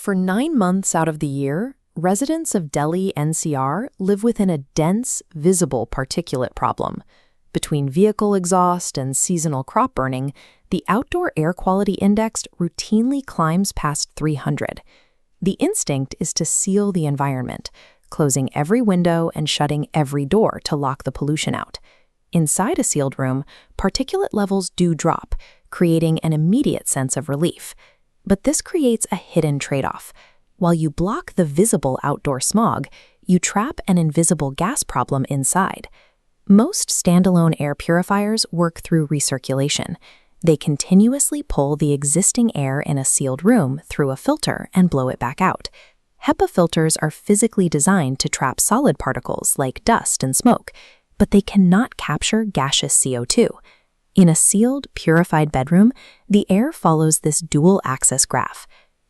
For 9 months out of the year, residents of Delhi NCR live within a dense, visible particulate problem. Between vehicle exhaust and seasonal crop burning, the outdoor air quality index routinely climbs past 300. The instinct is to seal the environment, closing every window and shutting every door to lock the pollution out. Inside a sealed room, particulate levels do drop, creating an immediate sense of relief. But this creates a hidden trade-off. While you block the visible outdoor smog, you trap an invisible gas problem inside. Most standalone air purifiers work through recirculation. They continuously pull the existing air in a sealed room through a filter and blow it back out. HEPA filters are physically designed to trap solid particles like dust and smoke, but they cannot capture gaseous CO2. In a sealed, purified bedroom, the air follows this dual-axis graph.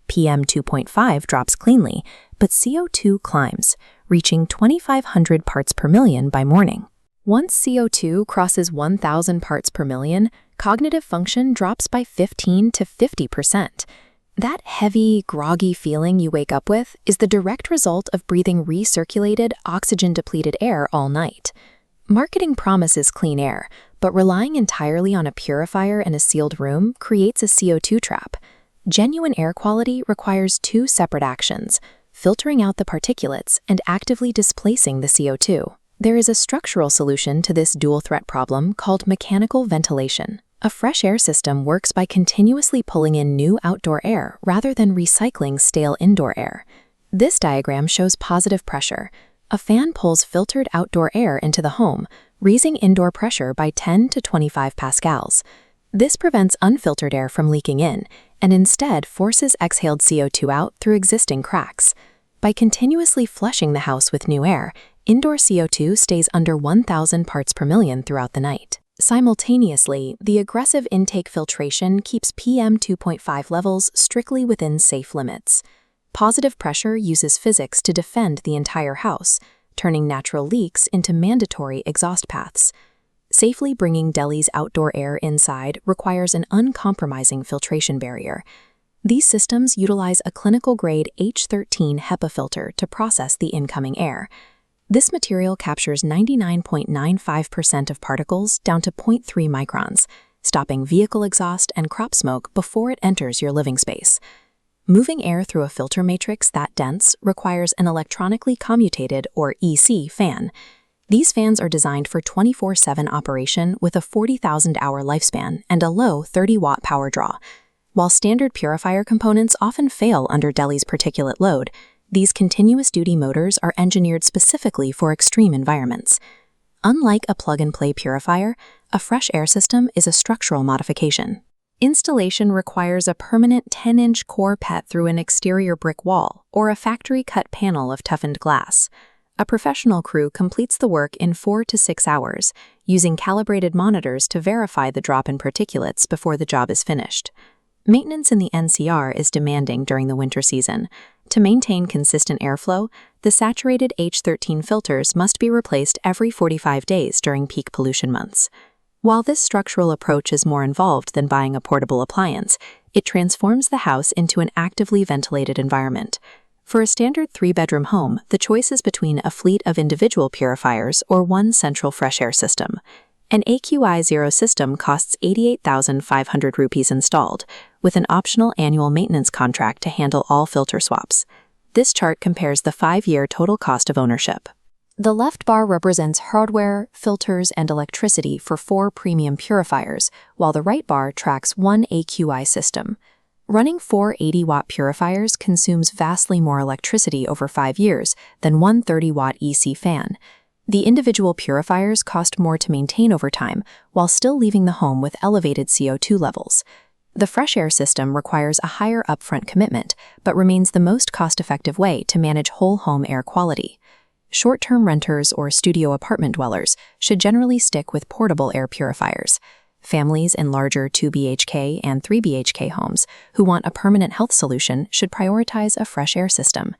PM2.5 drops cleanly, but CO2 climbs, reaching 2,500 parts per million by morning. Once CO2 crosses 1,000 parts per million, cognitive function drops by 15 to 50%. That heavy, groggy feeling you wake up with is the direct result of breathing recirculated, oxygen-depleted air all night. Marketing promises clean air, but relying entirely on a purifier in a sealed room creates a CO2 trap. Genuine air quality requires two separate actions: filtering out the particulates and actively displacing the CO2. There is a structural solution to this dual-threat problem called mechanical ventilation. A fresh air system works by continuously pulling in new outdoor air rather than recycling stale indoor air. This diagram shows positive pressure. A fan pulls filtered outdoor air into the home, raising indoor pressure by 10 to 25 pascals. This prevents unfiltered air from leaking in, and instead forces exhaled CO2 out through existing cracks. By continuously flushing the house with new air, indoor CO2 stays under 1,000 parts per million throughout the night. Simultaneously, the aggressive intake filtration keeps PM2.5 levels strictly within safe limits. Positive pressure uses physics to defend the entire house, turning natural leaks into mandatory exhaust paths. Safely bringing Delhi's outdoor air inside requires an uncompromising filtration barrier. These systems utilize a clinical-grade H13 HEPA filter to process the incoming air. This material captures 99.95% of particles down to 0.3 microns, stopping vehicle exhaust and crop smoke before it enters your living space. Moving air through a filter matrix that dense requires an electronically commutated, or EC, fan. These fans are designed for 24/7 operation with a 40,000-hour lifespan and a low 30-watt power draw. While standard purifier components often fail under Delhi's particulate load, these continuous-duty motors are engineered specifically for extreme environments. Unlike a plug-and-play purifier, a fresh air system is a structural modification. Installation requires a permanent 10-inch core pet through an exterior brick wall or a factory-cut panel of toughened glass. A professional crew completes the work in 4 to 6 hours, using calibrated monitors to verify the drop in particulates before the job is finished. Maintenance in the NCR is demanding during the winter season. To maintain consistent airflow, the saturated H13 filters must be replaced every 45 days during peak pollution months. While this structural approach is more involved than buying a portable appliance, it transforms the house into an actively ventilated environment. For a standard 3-bedroom home, the choice is between a fleet of individual purifiers or one central fresh air system. An AQI Zero system costs 88,500 rupees installed, with an optional annual maintenance contract to handle all filter swaps. This chart compares the 5-year total cost of ownership. The left bar represents hardware, filters, and electricity for 4 premium purifiers, while the right bar tracks one AQI system. Running 4 80-watt purifiers consumes vastly more electricity over 5 years than one 30-watt EC fan. The individual purifiers cost more to maintain over time, while still leaving the home with elevated CO2 levels. The fresh air system requires a higher upfront commitment, but remains the most cost-effective way to manage whole home air quality. Short-term renters or studio apartment dwellers should generally stick with portable air purifiers. Families in larger 2 BHK and 3 BHK homes who want a permanent health solution should prioritize a fresh air system.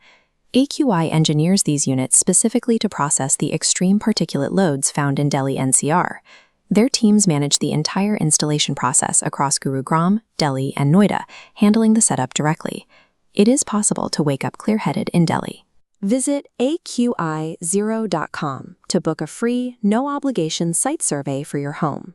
AQI engineers these units specifically to process the extreme particulate loads found in Delhi NCR. Their teams manage the entire installation process across Gurugram, Delhi, and Noida, handling the setup directly. It is possible to wake up clear-headed in Delhi. Visit aqi0.com to book a free, no-obligation site survey for your home.